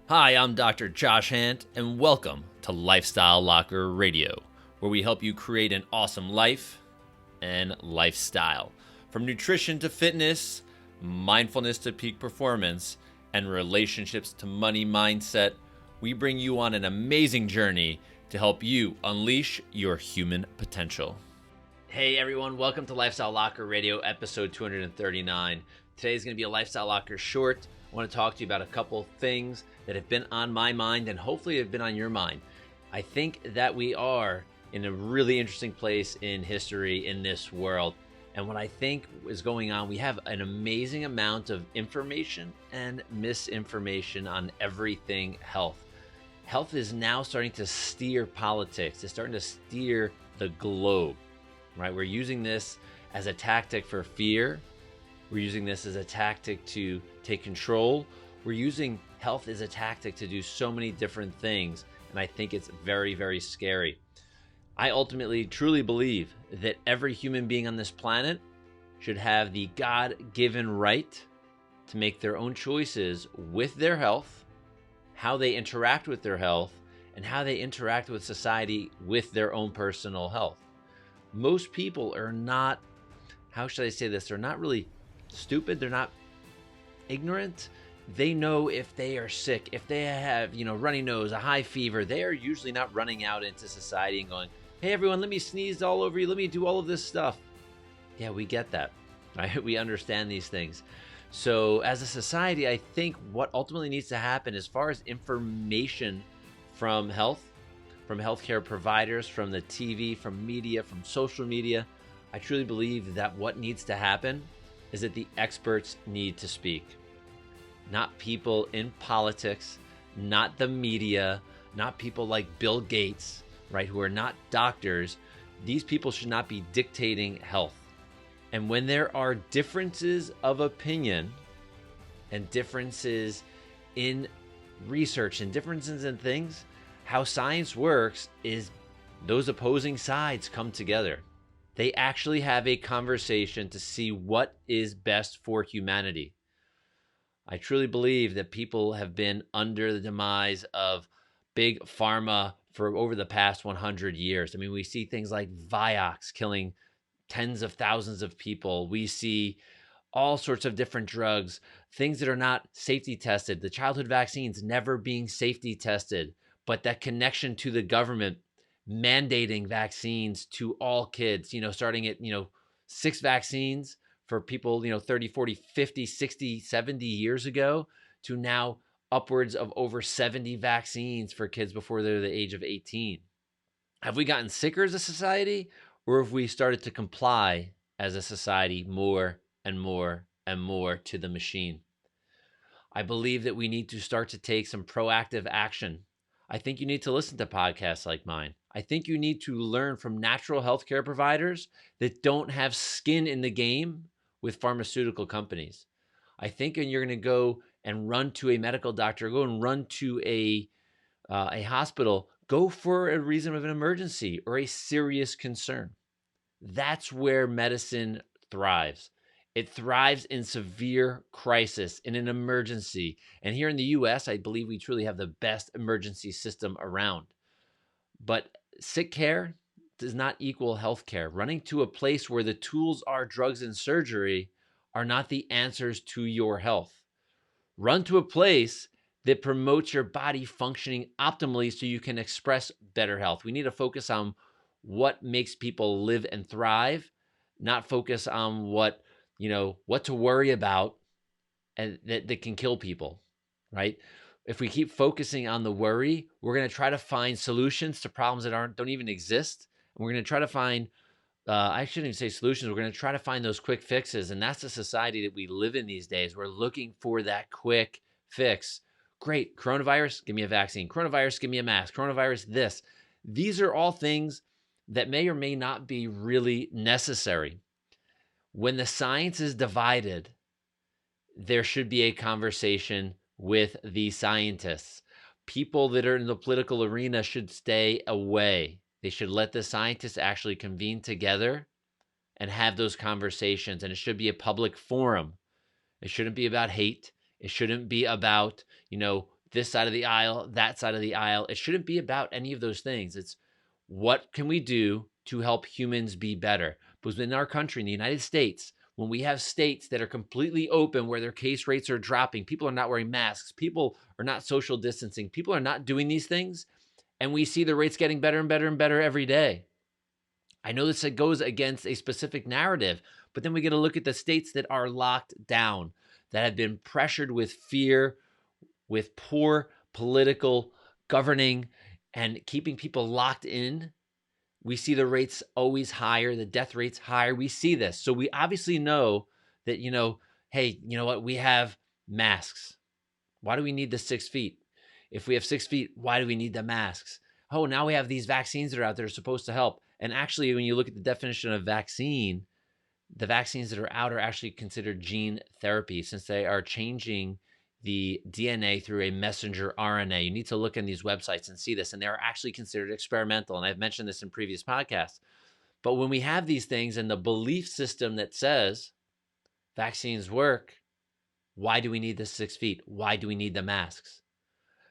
Hi, I'm Dr. Josh Hant, and welcome to Lifestyle Locker Radio, where we help you create an awesome life and lifestyle. From nutrition to fitness, mindfulness to peak performance, and relationships to money mindset, we bring you on an amazing journey to help you unleash your human potential. Hey everyone, welcome to Lifestyle Locker Radio, episode 239. Today's going to be a Lifestyle Locker short. I want to talk to you about a couple things that have been on my mind and hopefully have been on your mind. I think that we are in a really interesting place in history in this world. And what I think is going on, we have an amazing amount of information and misinformation on everything health. Health is now starting to steer politics. It's starting to steer the globe, right? We're using this as a tactic for fear. We're using this as a tactic to take control. We're using health as a tactic to do so many different things. And I think it's very, very scary. I ultimately truly believe that every human being on this planet should have the God-given right to make their own choices with their health, how they interact with their health, and how they interact with society with their own personal health. Most people are not, how should I say this? They're not really stupid. They're not ignorant. They know if they are sick, if they have, runny nose, a high fever, they are usually not running out into society and going, hey, everyone, let me sneeze all over you. Let me do all of this stuff. Yeah, we get that, right? We understand these things. So as a society, I think what ultimately needs to happen as far as information from health, from healthcare providers, from the TV, from media, from social media, I truly believe that what needs to happen is that the experts need to speak. Not people in politics, not the media, not people like Bill Gates, right, who are not doctors. These people should not be dictating health. And when there are differences of opinion and differences in research and differences in things, how science works is those opposing sides come together. They actually have a conversation to see what is best for humanity. I truly believe that people have been under the demise of big pharma for over the past 100 years. I mean, we see things like Vioxx killing tens of thousands of people. We see all sorts of different drugs, things that are not safety tested. The childhood vaccines never being safety tested, but that connection to the government mandating vaccines to all kids, starting at, 6 vaccines for people, 30, 40, 50, 60, 70 years ago to now upwards of over 70 vaccines for kids before they're the age of 18. Have we gotten sicker as a society, or have we started to comply as a society more and more and more to the machine? I believe that we need to start to take some proactive action. I think you need to listen to podcasts like mine. I think you need to learn from natural healthcare providers that don't have skin in the game with pharmaceutical companies. I think when you're going to go and run to a medical doctor, go and run to a hospital, go for a reason of an emergency or a serious concern. That's where medicine thrives. It thrives in severe crisis, in an emergency. And here in the US, I believe we truly have the best emergency system around. But sick care does not equal health care. Running to a place where the tools are drugs and surgery are not the answers to your health. Run to a place that promotes your body functioning optimally so you can express better health. We need to focus on what makes people live and thrive, not focus on what to worry about and that can kill people, right? If we keep focusing on the worry, we're going to try to find solutions to problems that don't even exist. And we're going to try to find I shouldn't even say solutions. We're going to try to find those quick fixes. And that's the society that we live in these days. We're looking for that quick fix. Great. Coronavirus, give me a vaccine. Coronavirus, give me a mask. Coronavirus, this. These are all things that may or may not be really necessary. When the science is divided, there should be a conversation with the scientists. People that are in the political arena should stay away. They should let the scientists actually convene together and have those conversations. And it should be a public forum. It shouldn't be about hate. It shouldn't be about, this side of the aisle, that side of the aisle. It shouldn't be about any of those things. It's what can we do to help humans be better? Because in our country, in the United States, when we have states that are completely open where their case rates are dropping, people are not wearing masks, people are not social distancing, people are not doing these things, and we see the rates getting better and better and better every day. I know this goes against a specific narrative, but then we get to look at the states that are locked down, that have been pressured with fear, with poor political governing, and keeping people locked in. We see the rates always higher, the death rates higher. We see this. So we obviously know that, hey, you know what? We have masks. Why do we need the 6 feet? If we have 6 feet, why do we need the masks? Oh, now we have these vaccines that are out there supposed to help. And actually, when you look at the definition of vaccine, the vaccines that are out are actually considered gene therapy since they are changing the DNA through a messenger RNA. You need to look in these websites and see this, and they're actually considered experimental. And I've mentioned this in previous podcasts. But when we have these things and the belief system that says vaccines work, why do we need the 6 feet? Why do we need the masks?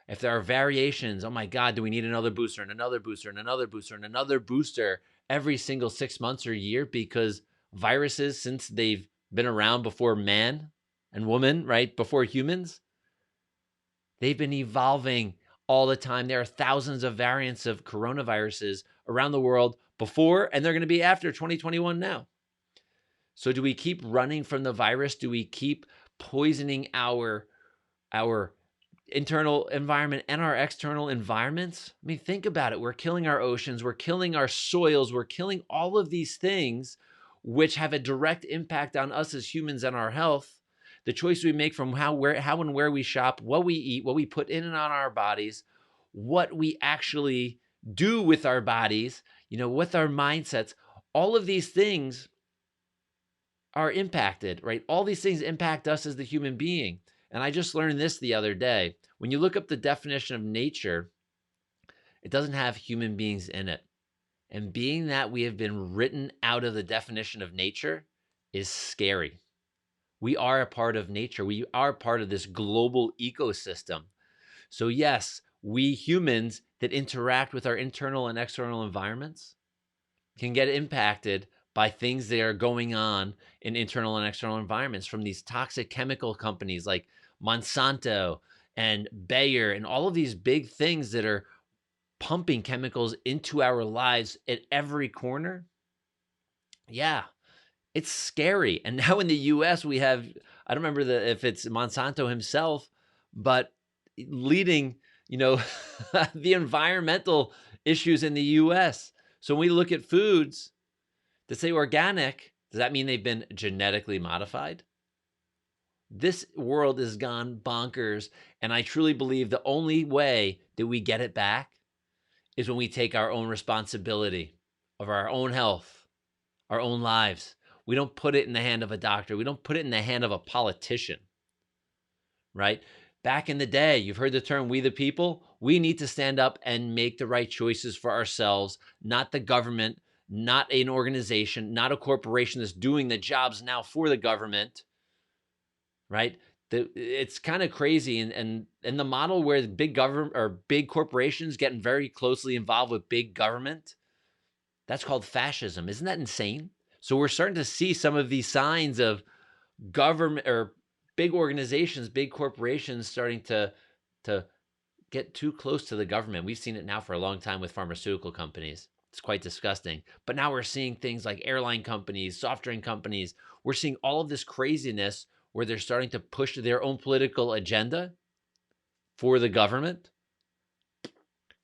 If there are variations, oh my God, do we need another booster and another booster and another booster and another booster every single 6 months or year? Because viruses, since they've been around before man and woman, right, before humans, they've been evolving all the time. There are thousands of variants of coronaviruses around the world before, and they're going to be after 2021 now. So do we keep running from the virus? Do we keep poisoning our internal environment and our external environments? I mean, think about it. We're killing our oceans. We're killing our soils. We're killing all of these things which have a direct impact on us as humans and our health. The choice we make from how and where we shop, what we eat, what we put in and on our bodies, what we actually do with our bodies, with our mindsets, all of these things are impacted, right? All these things impact us as the human being. And I just learned this the other day. When you look up the definition of nature, it doesn't have human beings in it. And being that we have been written out of the definition of nature is scary. We are a part of nature. We are part of this global ecosystem. So yes, we humans that interact with our internal and external environments can get impacted by things that are going on in internal and external environments from these toxic chemical companies like Monsanto and Bayer and all of these big things that are pumping chemicals into our lives at every corner. Yeah, it's scary. And now in the US, we have, I don't remember if it's Monsanto himself, but leading, the environmental issues in the US. So when we look at foods that say organic, does that mean they've been genetically modified? This world has gone bonkers, and I truly believe the only way that we get it back is when we take our own responsibility of our own health, our own lives. We don't put it in the hand of a doctor. We don't put it in the hand of a politician, right? Back in the day, you've heard the term "we the people." We need to stand up and make the right choices for ourselves, not the government, not an organization, not a corporation that's doing the jobs now for the government, right? It's kind of crazy. And the model where big government or big corporations getting very closely involved with big government, that's called fascism. Isn't that insane? So we're starting to see some of these signs of government or big organizations, big corporations starting to get too close to the government. We've seen it now for a long time with pharmaceutical companies. It's quite disgusting. But now we're seeing things like airline companies, soft drink companies. We're seeing all of this craziness where they're starting to push their own political agenda for the government.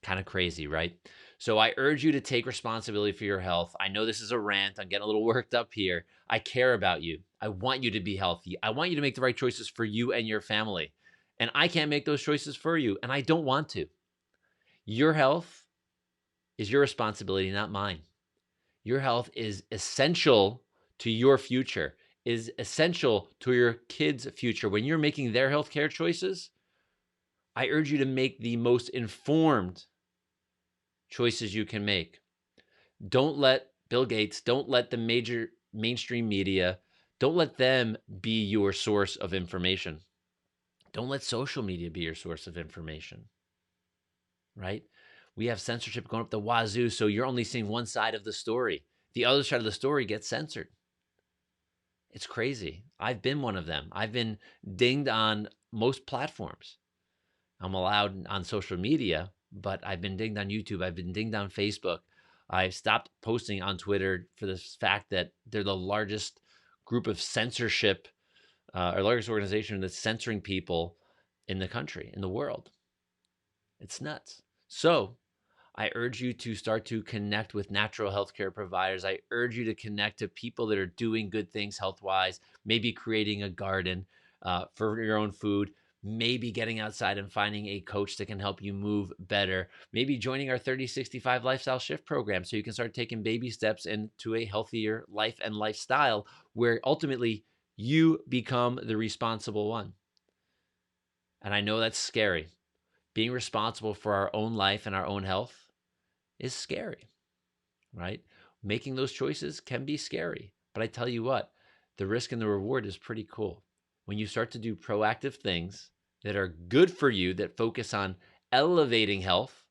Kind of crazy, right? So I urge you to take responsibility for your health. I know this is a rant. I'm getting a little worked up here. I care about you. I want you to be healthy. I want you to make the right choices for you and your family. And I can't make those choices for you, and I don't want to. Your health is your responsibility, not mine. Your health is essential to your future, is essential to your kids' future. When you're making their healthcare choices, I urge you to make the most informed choices you can make. Don't let Bill Gates, don't let the major mainstream media, don't let them be your source of information. Don't let social media be your source of information, right? We have censorship going up the wazoo, so you're only seeing one side of the story. The other side of the story gets censored. It's crazy. I've been one of them. I've been dinged on most platforms. I'm allowed on social media, but I've been dinged on YouTube. I've been dinged on Facebook. I've stopped posting on Twitter for the fact that they're the largest group of censorship or largest organization that's censoring people in the country, in the world. It's nuts. So I urge you to start to connect with natural healthcare providers. I urge you to connect to people that are doing good things health-wise, maybe creating a garden for your own food, maybe getting outside and finding a coach that can help you move better, maybe joining our 3065 Lifestyle Shift program so you can start taking baby steps into a healthier life and lifestyle where ultimately you become the responsible one. And I know that's scary. Being responsible for our own life and our own health is scary, right? Making those choices can be scary. But I tell you what, the risk and the reward is pretty cool. When you start to do proactive things that are good for you, that focus on elevating health,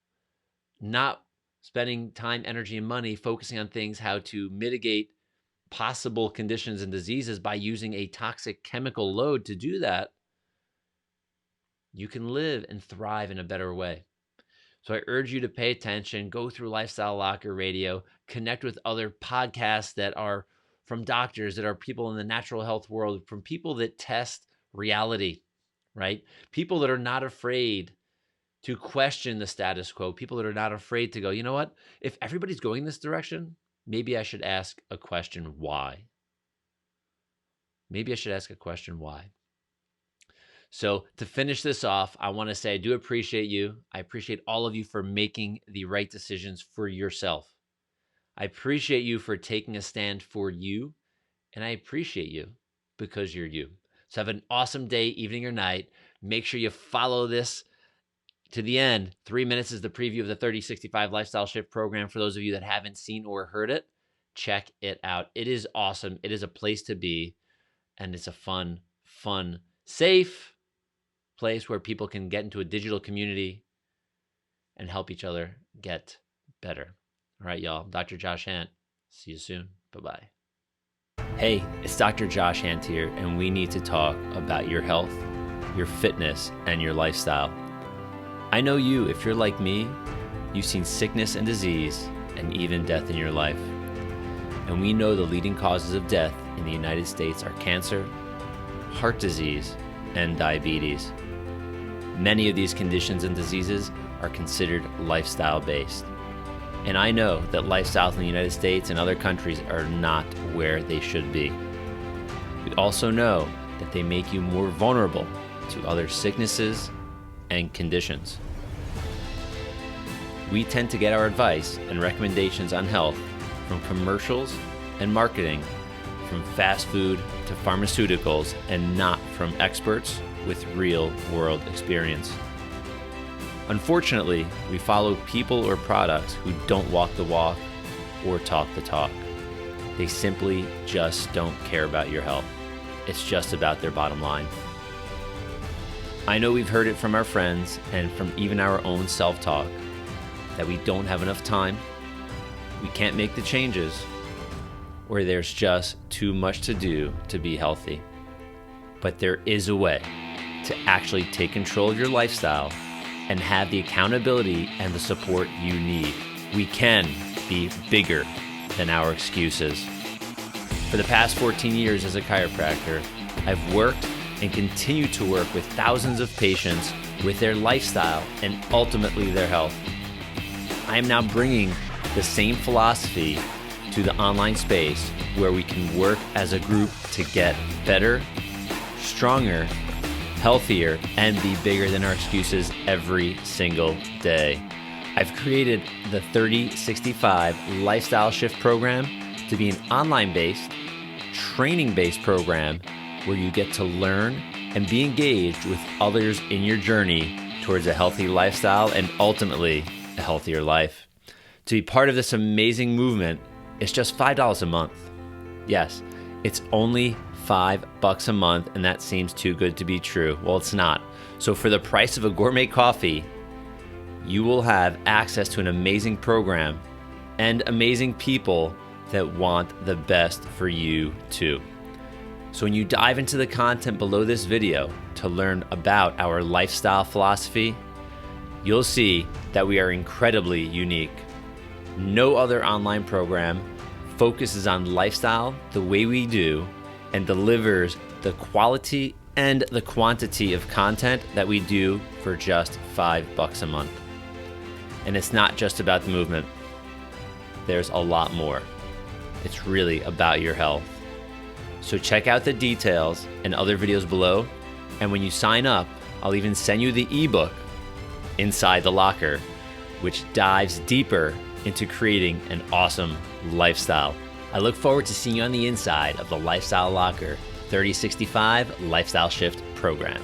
not spending time, energy, and money focusing on things, how to mitigate possible conditions and diseases by using a toxic chemical load to do that, you can live and thrive in a better way. So I urge you to pay attention, go through Lifestyle Locker Radio, connect with other podcasts that are from doctors, that are people in the natural health world, from people that test reality, right? People that are not afraid to question the status quo, people that are not afraid to go, you know what? If everybody's going this direction, maybe I should ask a question, why? Maybe I should ask a question, why? So to finish this off, I want to say I do appreciate you. I appreciate all of you for making the right decisions for yourself. I appreciate you for taking a stand for you, and I appreciate you because you're you. So have an awesome day, evening, or night. Make sure you follow this to the end. 3 minutes is the preview of the 3065 Lifestyle Shift program. For those of you that haven't seen or heard it, check it out. It is awesome. It is a place to be, and it's a fun, safe place where people can get into a digital community and help each other get better. All right, y'all. I'm Dr. Josh Hant. See you soon. Bye-bye. Hey, it's Dr. Josh Hant here, and we need to talk about your health, your fitness, and your lifestyle. I know you, if you're like me, you've seen sickness and disease and even death in your life. And we know the leading causes of death in the United States are cancer, heart disease, and diabetes. Many of these conditions and diseases are considered lifestyle-based. And I know that lifestyles in the United States and other countries are not where they should be. We also know that they make you more vulnerable to other sicknesses and conditions. We tend to get our advice and recommendations on health from commercials and marketing, from fast food to pharmaceuticals, and not from experts with real-world experience. Unfortunately, we follow people or products who don't walk the walk or talk the talk. They simply just don't care about your health. It's just about their bottom line. I know we've heard it from our friends and from even our own self-talk that we don't have enough time, we can't make the changes, or there's just too much to do to be healthy. But there is a way to actually take control of your lifestyle and have the accountability and the support you need. We can be bigger than our excuses. For the past 14 years as a chiropractor, I've worked and continue to work with thousands of patients with their lifestyle and ultimately their health. I am now bringing the same philosophy to the online space where we can work as a group to get better, stronger, healthier, and be bigger than our excuses every single day. I've created the 3065 Lifestyle Shift program to be an online-based, training-based program where you get to learn and be engaged with others in your journey towards a healthy lifestyle and ultimately a healthier life. To be part of this amazing movement, it's just $5 a month. Yes, it's only $5 a month, and that seems too good to be true. Well, it's not. So for the price of a gourmet coffee, you will have access to an amazing program and amazing people that want the best for you too. So when you dive into the content below this video to learn about our lifestyle philosophy, you'll see that we are incredibly unique. No other online program focuses on lifestyle the way we do and delivers the quality and the quantity of content that we do for just $5 a month. And it's not just about the movement. There's a lot more. It's really about your health. So check out the details and other videos below. And when you sign up, I'll even send you the ebook, Inside the Locker, which dives deeper into creating an awesome lifestyle. I look forward to seeing you on the inside of the Lifestyle Locker 3065 Lifestyle Shift program.